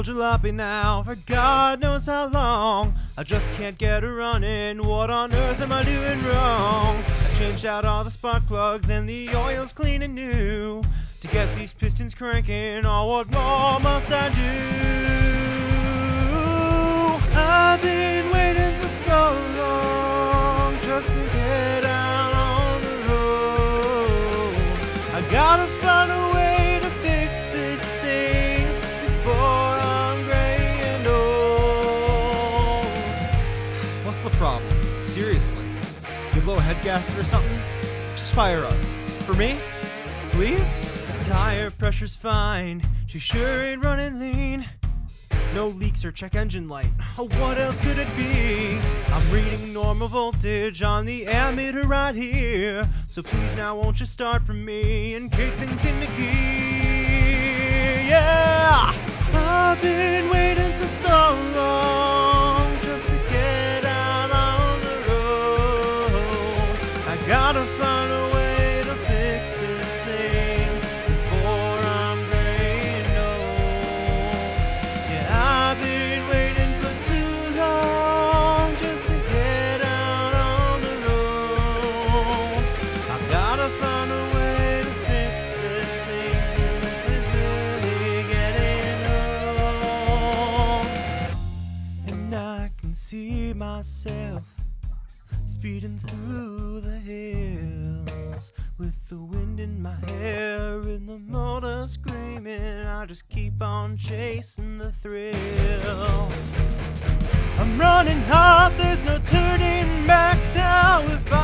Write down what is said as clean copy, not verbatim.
jalopy now for God knows how long. I just can't get her running. What on earth am I doing wrong? I changed out all the spark plugs and the oil's clean and new. To get these pistons cranking, oh, what more must I do? I've been waiting for so long just to get out on the road. I gotta find a way to fix this thing before I'm gray and old. What's the problem? Seriously. You low head gasket or something? Just fire up. For me? Please? Tire pressure's fine, she sure ain't running lean. No leaks or check engine light, oh, what else could it be? I'm reading normal voltage on the ammeter right here. So please now won't you start for me and kick things into gear. Yeah! I've been waiting for so long just to get out on the road. I gotta find a way to fix this thing before I'm gray and old. Yeah, I've been waiting for too long just to get out on the road. I've gotta find a way to fix this thing, 'cause this is really getting old. And I can see myself speeding through the hills with the wind in my hair and the motor screaming. I just keep on chasing the thrill. I'm running hot, there's no turning back now. If I